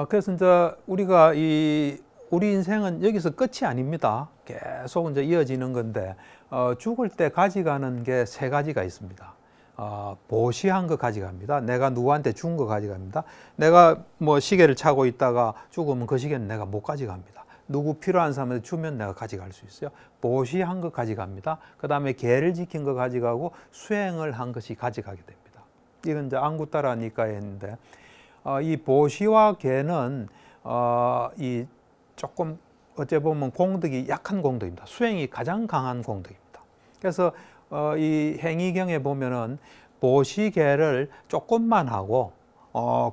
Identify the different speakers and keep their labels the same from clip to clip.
Speaker 1: 그래서 이제 우리가 우리 인생은 여기서 끝이 아닙니다. 계속 이제 이어지는 건데, 죽을 때 가져가는 게 세 가지가 있습니다. 보시한 거 가져갑니다. 내가 누구한테 준 거 가져갑니다. 내가 뭐 시계를 차고 있다가 죽으면 그 시계는 내가 못 가져갑니다. 누구 필요한 사람한테 주면 내가 가져갈 수 있어요. 보시한 거 가져갑니다. 그 다음에 계를 지킨 거 가져가고 수행을 한 것이 가져가게 됩니다. 이건 이제 안구따라 니까에 있는데, 이 보시와 계는 이 조금 어째 보면 공덕이 약한 공덕입니다. 수행이 가장 강한 공덕입니다. 그래서 이 행위경에 보면은 보시계를 조금만 하고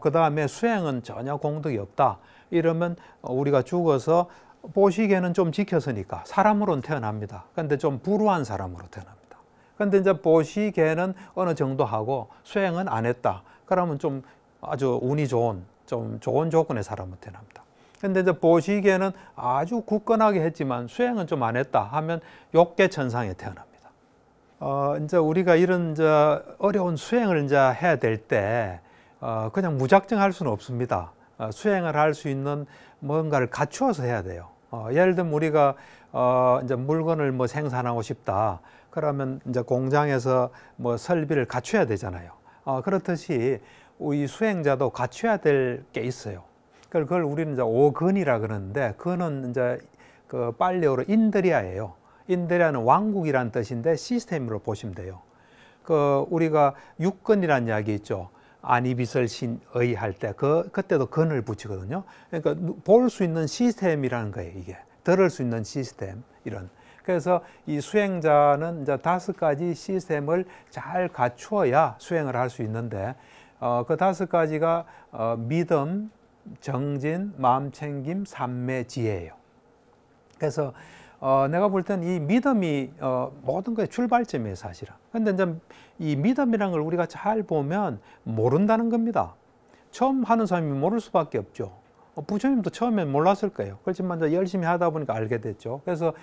Speaker 1: 그 다음에 수행은 전혀 공덕이 없다. 이러면 우리가 죽어서 보시계는 좀 지켰으니까 사람으로는 태어납니다. 그런데 좀 불우한 사람으로 태어납니다. 그런데 이제 보시계는 어느 정도 하고 수행은 안 했다. 그러면 좀 아주 운이 좋은, 좀 좋은 조건의 사람으로 태어납니다. 근데 이제 보시기에는 아주 굳건하게 했지만 수행은 좀 안 했다 하면 욕계 천상에 태어납니다. 이제 우리가 이런 이제 어려운 수행을 이제 해야 될 때, 그냥 무작정 할 수는 없습니다. 수행을 할 수 있는 뭔가를 갖추어서 해야 돼요. 예를 들면 우리가 이제 물건을 뭐 생산하고 싶다. 그러면 이제 공장에서 뭐 설비를 갖춰야 되잖아요. 그렇듯이 이 수행자도 갖춰야 될 게 있어요. 그걸 우리는 이제 오건이라 그러는데, 그는 이제 그 빨리어로 인드리아예요. 인드리아는 왕국이란 뜻인데 시스템으로 보시면 돼요. 우리가 육건이라는 이야기 있죠. 아니비설신의 할 때 그때도 건을 붙이거든요. 그러니까 볼 수 있는 시스템이라는 거예요. 이게 들을 수 있는 시스템 이런. 그래서 이 수행자는 이제 5가지 시스템을 잘 갖추어야 수행을 할 수 있는데, 그 5가지가 믿음, 정진, 마음챙김, 삼매, 지혜예요. 그래서 내가 볼 때는 이 믿음이 모든 거의 출발점이에요, 사실은. 근데 이제 이 믿음이라는 걸 우리가 잘 보면 모른다는 겁니다. 처음 하는 사람이 모를 수밖에 없죠. 부처님도 처음엔 몰랐을 거예요. 그렇지만 이제 열심히 하다 보니까 알게 됐죠. 그래서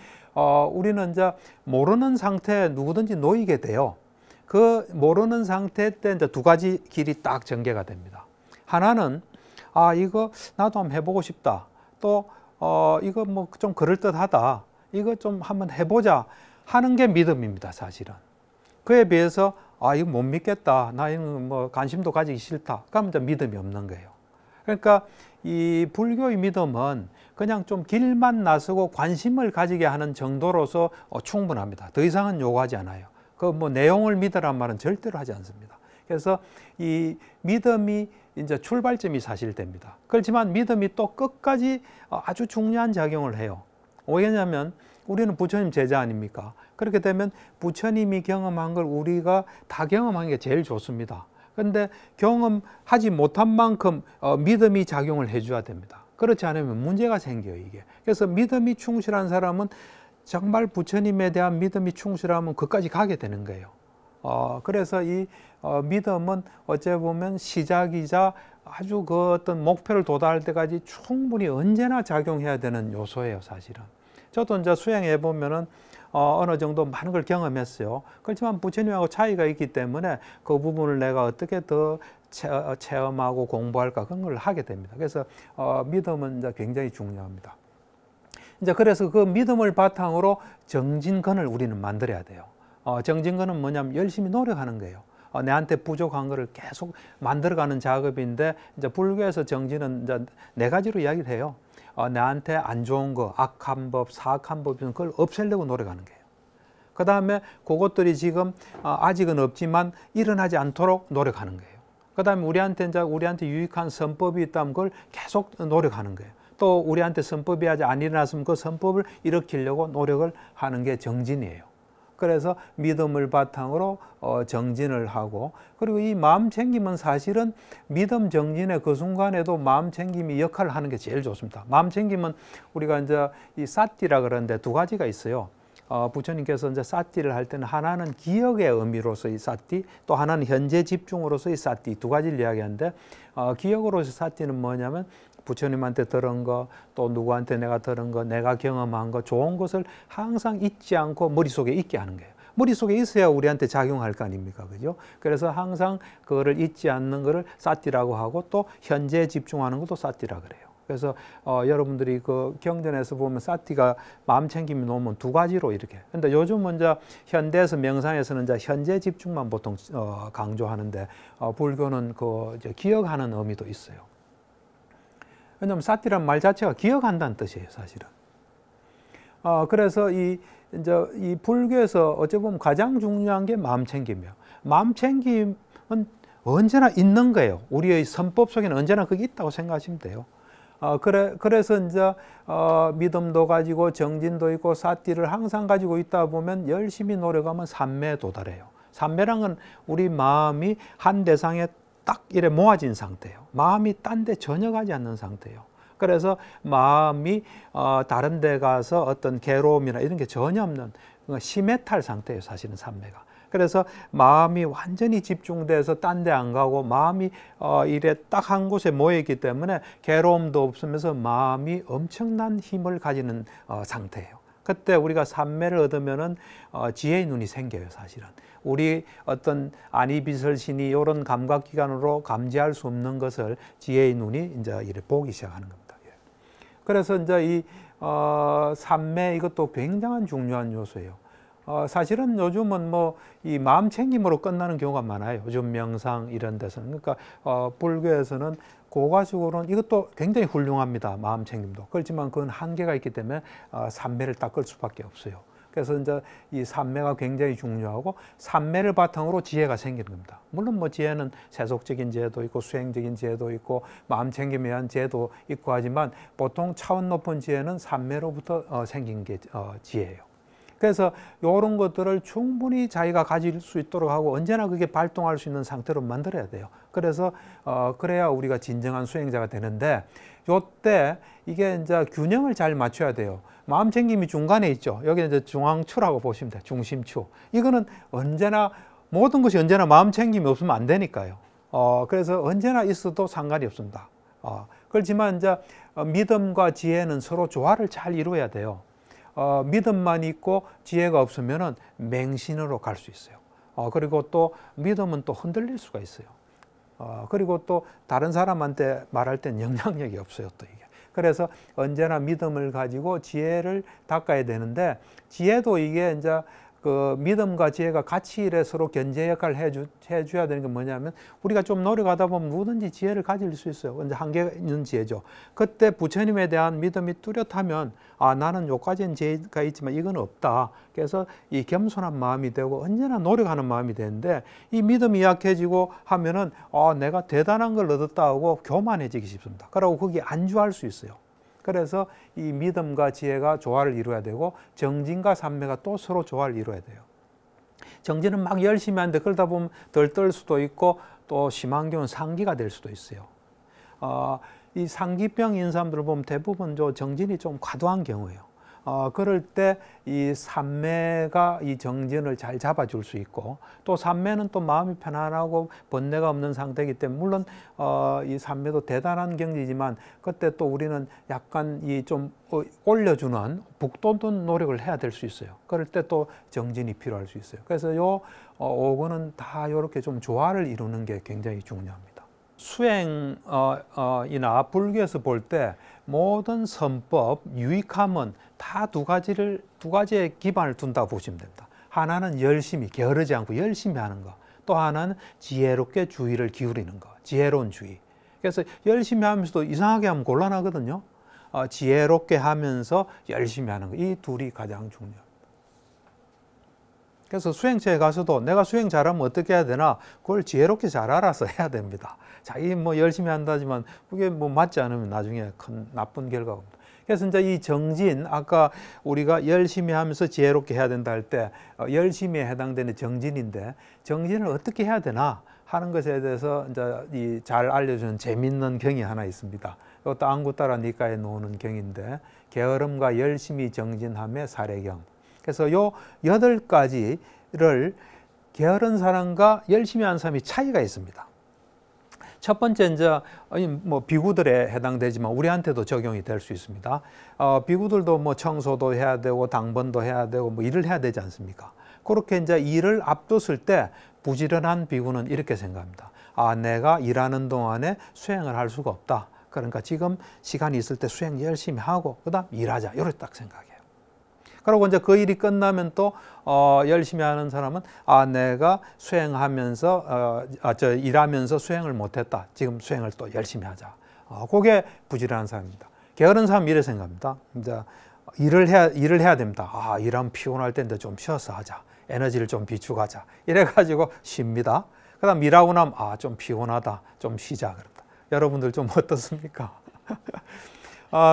Speaker 1: 우리는 이제 모르는 상태에 누구든지 놓이게 돼요. 그 모르는 상태 때 이제 2가지 길이 딱 전개가 됩니다. 하나는 이거 나도 한번 해보고 싶다. 또 이거 뭐 좀 그럴듯하다. 이거 좀 한번 해보자 하는 게 믿음입니다, 사실은. 그에 비해서 이거 못 믿겠다. 나 이건 뭐 관심도 가지기 싫다. 그러면 이제 믿음이 없는 거예요. 그러니까 이 불교의 믿음은 그냥 좀 길만 나서고 관심을 가지게 하는 정도로서 충분합니다. 더 이상은 요구하지 않아요. 그 뭐 내용을 믿으란 말은 절대로 하지 않습니다. 그래서 이 믿음이 이제 출발점이 사실 됩니다. 그렇지만 믿음이 또 끝까지 아주 중요한 작용을 해요. 왜냐하면 우리는 부처님 제자 아닙니까? 그렇게 되면 부처님이 경험한 걸 우리가 다 경험하는 게 제일 좋습니다. 그런데 경험하지 못한 만큼 믿음이 작용을 해줘야 됩니다. 그렇지 않으면 문제가 생겨요, 이게. 그래서 믿음이 충실한 사람은 정말 부처님에 대한 믿음이 충실하면 그까지 가게 되는 거예요. 그래서 이 믿음은 어째 보면 시작이자 아주 그 어떤 목표를 도달할 때까지 충분히 언제나 작용해야 되는 요소예요, 사실은. 저도 이제 수행해 보면은 어느 정도 많은 걸 경험했어요. 그렇지만 부처님하고 차이가 있기 때문에 그 부분을 내가 어떻게 더 체험하고 공부할까 그런 걸 하게 됩니다. 그래서 믿음은 이제 굉장히 중요합니다. 이제 그래서 그 믿음을 바탕으로 정진건을 우리는 만들어야 돼요. 정진건은 뭐냐면 열심히 노력하는 거예요. 내한테 부족한 거를 계속 만들어가는 작업인데, 이제 불교에서 정진은 이제 4가지로 이야기를 해요. 나한테 안 좋은 거, 악한 법, 사악한 법, 그걸 없애려고 노력하는 거예요. 그 다음에 그것들이 지금 아직은 없지만 일어나지 않도록 노력하는 거예요. 그 다음에 우리한테 유익한 선법이 있다면 그걸 계속 노력하는 거예요. 또 우리한테 선법이 아직 안 일어났으면 그 선법을 일으키려고 노력을 하는 게 정진이에요. 그래서 믿음을 바탕으로 정진을 하고, 그리고 이 마음 챙김은 사실은 믿음 정진의 그 순간에도 마음 챙김이 역할을 하는 게 제일 좋습니다. 마음 챙김은 우리가 이제 이 사띠라 그러는데 2가지가 있어요. 부처님께서 이제 사띠를 할 때는 하나는 기억의 의미로서의 사띠, 또 하나는 현재 집중으로서의 사띠, 2가지를 이야기하는데, 기억으로서의 사띠는 뭐냐면 부처님한테 들은 거, 또 누구한테 내가 들은 거, 내가 경험한 거, 좋은 것을 항상 잊지 않고 머릿속에 있게 하는 거예요. 머릿속에 있어야 우리한테 작용할 거 아닙니까? 그죠? 그래서 항상 그거를 잊지 않는 거를 사티라고 하고 또 현재에 집중하는 것도 사티라 그래요. 그래서 여러분들이 그 경전에서 보면 사티가 마음 챙김이 놓으면 두 가지로 이렇게. 근데 요즘은 이제 현대에서 명상에서는 이제 현재 집중만 보통 강조하는데 불교는 그 이제 기억하는 의미도 있어요. 왜냐하면 사티란 말 자체가 기억한다는 뜻이에요, 사실은. 그래서 이제 이 불교에서 어찌 보면 가장 중요한 게 마음 챙김이에요. 마음 챙김은 언제나 있는 거예요. 우리의 선법 속에는 언제나 그게 있다고 생각하시면 돼요. 그래서 이제 믿음도 가지고 정진도 있고 사티를 항상 가지고 있다 보면 열심히 노력하면 삼매에 도달해요. 삼매란 건 우리 마음이 한 대상에 딱 이래 모아진 상태예요. 마음이 딴 데 전혀 가지 않는 상태예요. 그래서 마음이 다른 데 가서 어떤 괴로움이나 이런 게 전혀 없는 심해탈 상태예요, 사실은 삼매가. 그래서 마음이 완전히 집중돼서 딴 데 안 가고 마음이 이래 딱 한 곳에 모여있기 때문에 괴로움도 없으면서 마음이 엄청난 힘을 가지는 상태예요. 그때 우리가 삼매를 얻으면은 지혜의 눈이 생겨요, 사실은. 우리 어떤 안이비설신이 이런 감각기관으로 감지할 수 없는 것을 지혜의 눈이 이제 이래 보기 시작하는 겁니다. 그래서 이제 이 삼매 이것도 굉장한 중요한 요소예요. 사실은 요즘은 뭐 이 마음 챙김으로 끝나는 경우가 많아요. 요즘 명상 이런 데서는. 그러니까 불교에서는 고가적으로는 이것도 굉장히 훌륭합니다. 마음 챙김도. 그렇지만 그건 한계가 있기 때문에 삼매를 닦을 수밖에 없어요. 그래서 이제 이 삼매가 굉장히 중요하고 삼매를 바탕으로 지혜가 생기는 겁니다. 물론 뭐 지혜는 세속적인 지혜도 있고 수행적인 지혜도 있고 마음 챙김에 대한 지혜도 있고 하지만 보통 차원 높은 지혜는 삼매로부터 생긴 게 지혜예요. 그래서 이런 것들을 충분히 자기가 가질 수 있도록 하고 언제나 그게 발동할 수 있는 상태로 만들어야 돼요. 그래서 그래야 우리가 진정한 수행자가 되는데 요때 이게 이제 균형을 잘 맞춰야 돼요. 마음 챙김이 중간에 있죠. 여기 이제 중앙추라고 보시면 돼요. 중심추. 이거는 언제나 모든 것이 언제나 마음 챙김이 없으면 안 되니까요. 그래서 언제나 있어도 상관이 없습니다. 그렇지만 이제 믿음과 지혜는 서로 조화를 잘 이루어야 돼요. 믿음만 있고 지혜가 없으면은 맹신으로 갈 수 있어요. 그리고 또 믿음은 또 흔들릴 수가 있어요. 그리고 또 다른 사람한테 말할 땐 영향력이 없어요, 또 이게. 그래서 언제나 믿음을 가지고 지혜를 닦아야 되는데 지혜도 이게 이제 그 믿음과 지혜가 같이 이래 서로 견제 역할을 해줘야 되는 게 뭐냐면 우리가 좀 노력하다 보면 누구든지 지혜를 가질 수 있어요. 근데 한계가 있는 지혜죠. 그때 부처님에 대한 믿음이 뚜렷하면 나는 요까지는 지혜가 있지만 이건 없다. 그래서 이 겸손한 마음이 되고 언제나 노력하는 마음이 되는데 이 믿음이 약해지고 하면은 내가 대단한 걸 얻었다 하고 교만해지기 쉽습니다. 그러고 거기에 안주할 수 있어요. 그래서 이 믿음과 지혜가 조화를 이루어야 되고 정진과 삼매가 또 서로 조화를 이루어야 돼요. 정진은 막 열심히 하는데 그러다 보면 덜 떨 수도 있고 또 심한 경우는 상기가 될 수도 있어요. 이 상기병인 사람들을 보면 대부분 정진이 좀 과도한 경우예요. 그럴 때 이 삼매가 이 정진을 잘 잡아줄 수 있고 또 삼매는 또 마음이 편안하고 번뇌가 없는 상태이기 때문에 물론 이 삼매도 대단한 경지지만 그때 또 우리는 약간 이 좀 올려주는 북돋는 노력을 해야 될 수 있어요. 그럴 때 또 정진이 필요할 수 있어요. 그래서 요 5권은 다 이렇게 좀 조화를 이루는 게 굉장히 중요합니다. 수행이나 불교에서 볼 때 모든 선법, 유익함은 다 두 가지의 기반을 둔다고 보시면 됩니다. 하나는 열심히, 게으르지 않고 열심히 하는 거. 또 하나는 지혜롭게 주의를 기울이는 거. 지혜로운 주의. 그래서 열심히 하면서도 이상하게 하면 곤란하거든요. 지혜롭게 하면서 열심히 하는 거. 이 둘이 가장 중요합니다. 그래서 수행처에 가서도 내가 수행 잘하면 어떻게 해야 되나 그걸 지혜롭게 잘 알아서 해야 됩니다. 자기 뭐 열심히 한다지만 그게 뭐 맞지 않으면 나중에 큰 나쁜 결과가 옵니다. 그래서 이제 이 정진 아까 우리가 열심히 하면서 지혜롭게 해야 된다 할 때 열심히에 해당되는 정진인데 정진을 어떻게 해야 되나 하는 것에 대해서 이제 잘 알려주는 재밌는 경이 하나 있습니다. 이것도 안구따라 니까에 나오는 경인데 게으름과 열심히 정진함의 사례경. 그래서 요 8가지를 게으른 사람과 열심히 하는 사람이 차이가 있습니다. 첫 번째 이제 뭐 비구들에 해당되지만 우리한테도 적용이 될 수 있습니다. 비구들도 뭐 청소도 해야 되고 당번도 해야 되고 뭐 일을 해야 되지 않습니까? 그렇게 이제 일을 앞뒀을 때 부지런한 비구는 이렇게 생각합니다. 아, 내가 일하는 동안에 수행을 할 수가 없다. 그러니까 지금 시간이 있을 때 수행 열심히 하고 그다음 일하자. 이렇게 딱 생각해요. 그리고 이제 그 일이 끝나면 또 열심히 하는 사람은 아, 내가 수행하면서 일하면서 수행을 못했다. 지금 수행을 또 열심히 하자. 그게 부지런한 사람입니다. 게으른 사람은 이래 생각합니다. 이제 일을 해야 됩니다. 아, 일하면 피곤할 텐데 좀 쉬어서 하자. 에너지를 좀 비축하자. 이래가지고 쉽니다. 그다음 일하고 나면 아, 좀 피곤하다. 좀 쉬자. 그럽니다. 여러분들 좀 어떻습니까?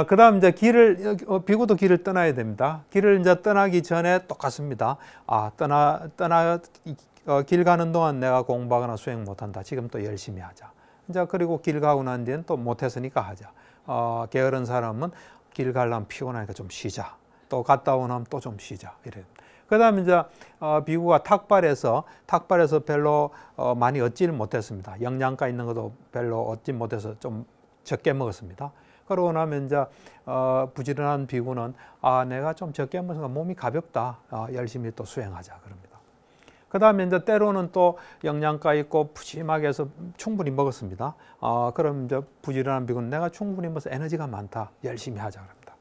Speaker 1: 그다음 이제 비구도 길을 떠나야 됩니다. 길을 이제 떠나기 전에 똑같습니다. 아, 길 가는 동안 내가 공부하거나 수행 못한다. 지금 또 열심히 하자. 이제 그리고 길 가고 난 뒤엔 또 못했으니까 하자. 게으른 사람은 길 가려면 피곤하니까 좀 쉬자. 또 갔다 오면 또 좀 쉬자. 이래. 그다음에 이제 비구가 탁발에서 별로 많이 얻지를 못했습니다. 영양가 있는 것도 별로 얻지 못해서 좀 적게 먹었습니다. 그러고 나면 이제 부지런한 비구는 아, 내가 좀 적게 먹으니까 몸이 가볍다. 열심히 또 수행하자 그럽니다. 그다음에 이제 때로는 또 영양가 있고 푸짐하게 해서 충분히 먹었습니다. 그럼 이제 부지런한 비구는 내가 충분히 먹어서 에너지가 많다. 열심히 하자 그럽니다.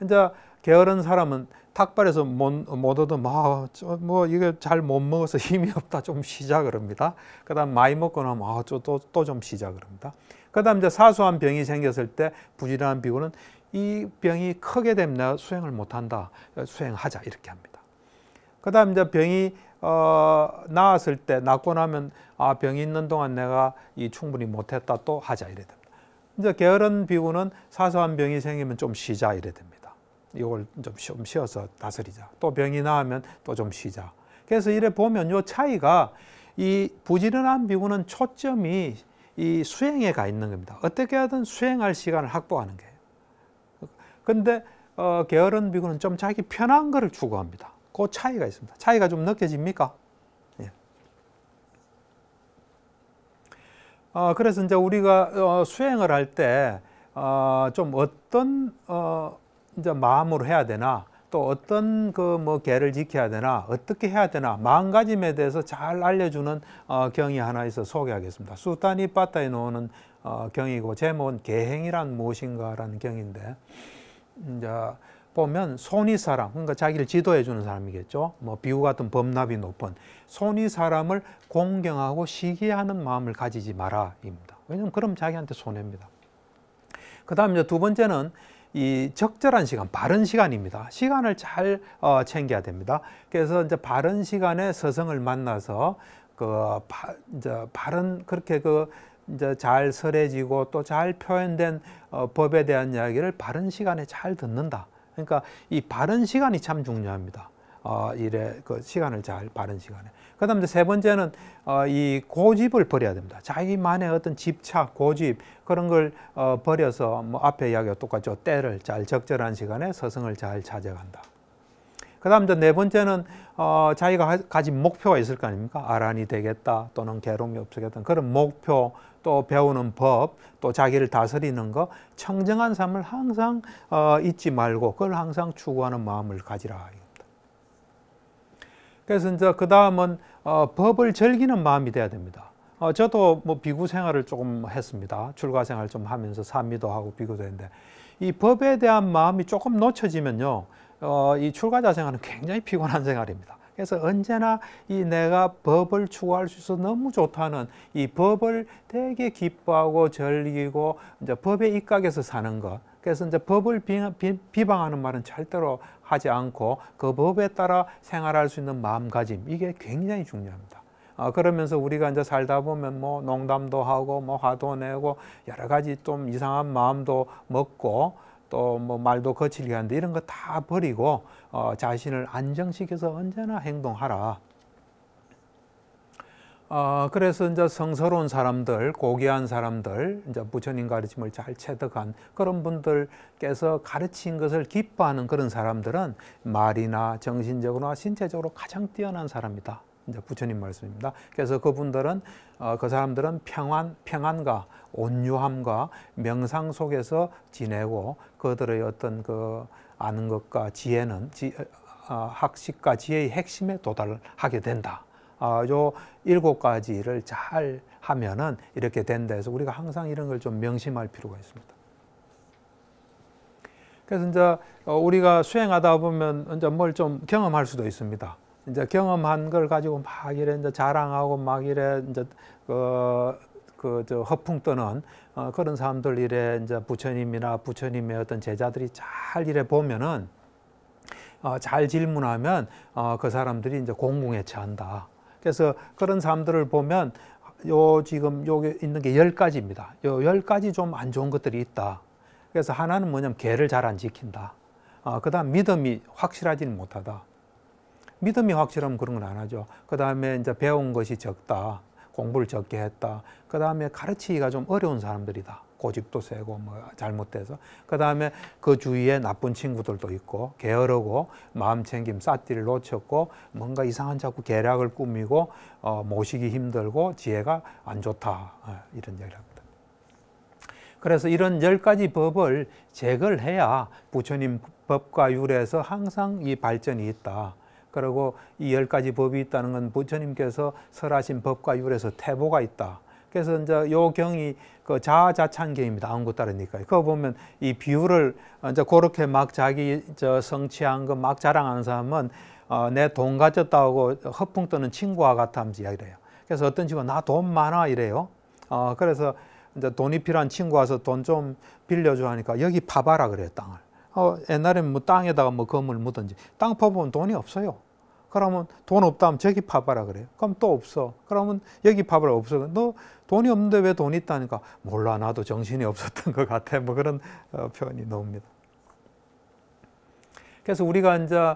Speaker 1: 이제 게으른 사람은 탁발에서 못 얻으면 뭐 이게 잘 못 먹어서 힘이 없다. 좀 쉬자 그럽니다. 그다음 많이 먹고 나면 또 좀 쉬자 그럽니다. 그다음 이제 사소한 병이 생겼을 때 부지런한 비구는 이 병이 크게 되면 내가 수행을 못한다. 수행하자 이렇게 합니다. 그다음 이제 병이 나았을 때 낫고 나면 아, 병이 있는 동안 내가 충분히 못했다. 또 하자 이래 됩니다. 이제 게으른 비구는 사소한 병이 생기면 좀 쉬자 이래 됩니다. 이걸 좀 쉬어서 다스리자. 또 병이 나으면 또 좀 쉬자. 그래서 이래 보면 요 차이가 이 부지런한 비구는 초점이 이 수행에 가 있는 겁니다. 어떻게 하든 수행할 시간을 확보하는 거예요. 근데 게으른 비구는 좀 자기 편한 거를 추구합니다. 그 차이가 있습니다. 차이가 좀 느껴집니까? 예. 그래서 이제 우리가 수행을 할 때 좀 어떤 이제 마음으로 해야 되나, 또 어떤 계를 지켜야 되나, 어떻게 해야 되나, 마음가짐에 대해서 잘 알려주는 경이 하나 있어 소개하겠습니다. 수타니파타에 나오는 경이고 제목은 계행이란 무엇인가라는 경인데, 이제 보면 손이 사람, 그러니까 자기를 지도해 주는 사람이겠죠. 뭐 비구 같은 법납이 높은 손이 사람을 공경하고 시기하는 마음을 가지지 마라입니다. 왜냐하면 그럼 자기한테 손해입니다. 그다음 이제 두 번째는 이 적절한 시간, 바른 시간입니다. 시간을 잘 챙겨야 됩니다. 그래서 이제 바른 시간에 스승을 만나서 이제 바른 그렇게 이제 잘 설해지고 또 잘 표현된 법에 대한 이야기를 바른 시간에 잘 듣는다. 그러니까 이 바른 시간이 참 중요합니다. 시간을 잘 바른 시간에. 그다음 이제 세 번째는 이 고집을 버려야 됩니다. 자기만의 어떤 집착, 고집 그런 걸 버려서 뭐 앞에 이야기와 똑같죠. 때를 잘 적절한 시간에 스승을 잘 찾아간다. 그다음 이제 네 번째는 자기가 가진 목표가 있을 거 아닙니까? 아란이 되겠다 또는 괴로움이 없겠다 그런 목표, 또 배우는 법, 또 자기를 다스리는 거, 청정한 삶을 항상 잊지 말고 그걸 항상 추구하는 마음을 가지라. 그래서 이제 그 다음은 법을 즐기는 마음이 돼야 됩니다. 저도 뭐 비구 생활을 조금 했습니다. 출가 생활 좀 하면서 산미도 하고 비구도 했는데 이 법에 대한 마음이 조금 놓쳐지면요, 이 출가자 생활은 굉장히 피곤한 생활입니다. 그래서 언제나 이 내가 법을 추구할 수 있어서 너무 좋다는 이 법을 되게 기뻐하고 즐기고 이제 법에 입각해서 사는 것. 그래서 이제 법을 비방하는 말은 절대로 하지 않고 그 법에 따라 생활할 수 있는 마음가짐, 이게 굉장히 중요합니다. 그러면서 우리가 이제 살다 보면 뭐 농담도 하고 뭐 화도 내고 여러 가지 좀 이상한 마음도 먹고 또 뭐 말도 거칠게 하는데 이런 거 다 버리고 자신을 안정시켜서 언제나 행동하라. 그래서 이제 성스러운 사람들, 고귀한 사람들, 이제 부처님 가르침을 잘 체득한 그런 분들께서 가르친 것을 기뻐하는 그런 사람들은 말이나 정신적으로나 신체적으로 가장 뛰어난 사람이다. 이제 부처님 말씀입니다. 그래서 그분들은 그 사람들은 평안과 온유함과 명상 속에서 지내고 그들의 어떤 아는 것과 지혜는 학식과 지혜의 핵심에 도달하게 된다. 요 7가지를 잘 하면은 이렇게 된다 해서 우리가 항상 이런 걸 좀 명심할 필요가 있습니다. 그래서 이제 우리가 수행하다 보면 이제 뭘 좀 경험할 수도 있습니다. 이제 경험한 걸 가지고 막 이래 이제 자랑하고 막 이래 이제 저 허풍 뜨는 그런 사람들 이래 이제 부처님이나 부처님의 어떤 제자들이 잘 이래 보면은 잘 질문하면 그 사람들이 이제 공궁에 처한다. 그래서 그런 사람들을 보면 지금 여기 있는 게 10가지입니다. 요 10가지 좀 안 좋은 것들이 있다. 그래서 하나는 뭐냐면 계를 잘 안 지킨다. 그다음 믿음이 확실하지는 못하다. 믿음이 확실하면 그런 건 안 하죠. 그다음에 이제 배운 것이 적다. 공부를 적게 했다. 그다음에 가르치기가 좀 어려운 사람들이다. 고집도 세고 뭐 잘못돼서. 그다음에 그 주위에 나쁜 친구들도 있고 게으르고 마음챙김 쌌띠를 놓쳤고 뭔가 이상한 자꾸 계략을 꾸미고 모시기 힘들고 지혜가 안 좋다. 이런 얘기를 합니다. 그래서 이런 10가지 법을 제거를 해야 부처님 법과 율에서 항상 이 발전이 있다. 그리고 이 10가지 법이 있다는 건 부처님께서 설하신 법과 율에서 태보가 있다. 그래서 이제 요 경이 그 자아자찬경입니다. 아무것도 따르니까. 그거 보면 이 비유를 이제 그렇게 막 자기 성취한 거 막 자랑하는 사람은 내 돈 가졌다고 허풍 뜨는 친구와 같아 하면서 이야기를 해요. 그래서 어떤 친구가 나 돈 많아 이래요. 그래서 이제 돈이 필요한 친구 와서 돈 좀 빌려줘 하니까 여기 파봐라 그래요, 땅을. 옛날에는 뭐 땅에다가 뭐 검을 묻든지 땅 파보면 돈이 없어요. 그러면 돈 없다 하면 저기 파봐라 그래요. 그럼 또 없어. 그러면 여기 파봐라 없어. 너 돈이 없는데 왜 돈이 있다니까 몰라 나도 정신이 없었던 것 같아. 뭐 그런 표현이 나옵니다. 그래서 우리가 이제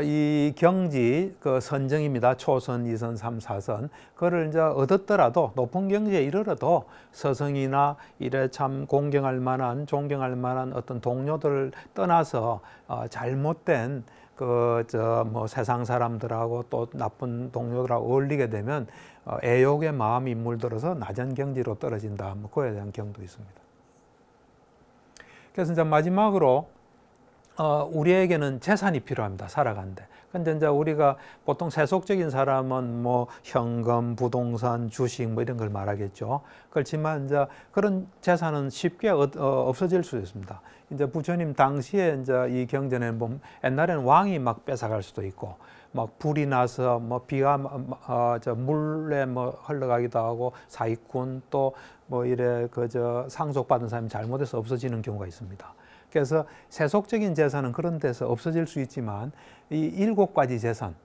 Speaker 1: 이 경지 그 선정입니다. 초선, 2선, 3, 4선 그걸 이제 얻었더라도 높은 경지에 이르러도 서성이나 이래 참 공경할 만한 존경할 만한 어떤 동료들을 떠나서 잘못된 뭐 세상 사람들하고 또 나쁜 동료들하고 어울리게 되면 애욕의 마음이 물들어서 낮은 경지로 떨어진다. 뭐 그에 대한 경도 있습니다. 그래서 이제 마지막으로 우리에게는 재산이 필요합니다. 살아가는데. 근데 이제 우리가 보통 세속적인 사람은 뭐 현금, 부동산, 주식 뭐 이런 걸 말하겠죠. 그렇지만 이제 그런 재산은 쉽게 없어질 수 있습니다. 이제 부처님 당시에 이제 이 경전에 보면 옛날에는 왕이 막 뺏어갈 수도 있고 막 불이 나서 뭐 비가 물에 뭐 흘러가기도 하고 사기꾼 또 뭐 이래 상속받은 사람이 잘못해서 없어지는 경우가 있습니다. 그래서 세속적인 재산은 그런 데서 없어질 수 있지만 이 7가지 재산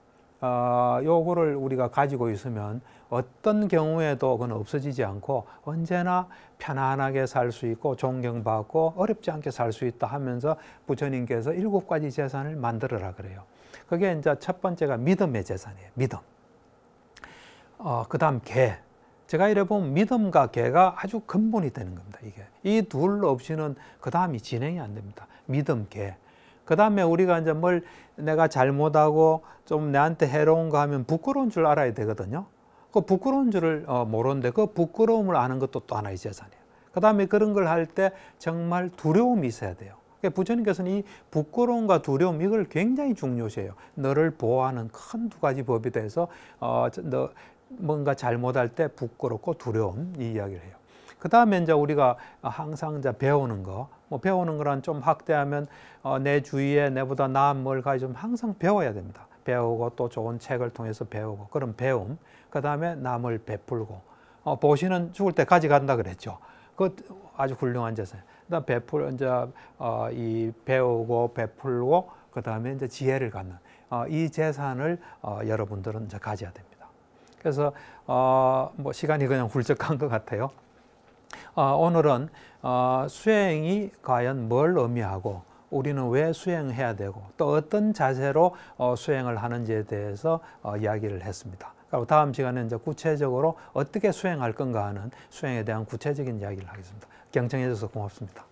Speaker 1: 요거를 우리가 가지고 있으면 어떤 경우에도 그건 없어지지 않고 언제나 편안하게 살 수 있고 존경받고 어렵지 않게 살 수 있다 하면서 부처님께서 7가지 재산을 만들어라 그래요. 그게 이제 첫 번째가 믿음의 재산이에요. 믿음. 그 다음 계. 제가 이래 보면 믿음과 계가 아주 근본이 되는 겁니다. 이게 이 둘 없이는 그 다음이 진행이 안 됩니다. 믿음, 계. 그 다음에 우리가 이제 뭘 내가 잘못하고 좀 내한테 해로운 거 하면 부끄러운 줄 알아야 되거든요. 그 부끄러운 줄을 모르는데 그 부끄러움을 아는 것도 또 하나의 재산이에요. 그 다음에 그런 걸 할 때 정말 두려움이 있어야 돼요. 부처님께서는 이 부끄러움과 두려움 이걸 굉장히 중요시해요. 너를 보호하는 큰 2가지 법에 대해서 너 뭔가 잘못할 때 부끄럽고 두려움 이 이야기를 해요. 그 다음에 이제 우리가 항상 이제 배우는 거, 뭐 배우는 거란 좀 확대하면 내 주위에 내보다 나은 뭘 가지고 항상 배워야 됩니다. 배우고 또 좋은 책을 통해서 배우고 그런 배움. 그 다음에 남을 베풀고 보시는 죽을 때 가져간다 그랬죠. 그 아주 훌륭한 재산. 그다음 이 배우고 베풀고 그 다음에 이제 지혜를 갖는 이 재산을 여러분들은 이제 가져야 됩니다. 그래서 뭐 시간이 그냥 훌쩍 간 것 같아요. 오늘은 수행이 과연 뭘 의미하고 우리는 왜 수행해야 되고 또 어떤 자세로 수행을 하는지에 대해서 이야기를 했습니다. 그리고 다음 시간에 이제 구체적으로 어떻게 수행할 건가 하는 수행에 대한 구체적인 이야기를 하겠습니다. 경청해 주셔서 고맙습니다.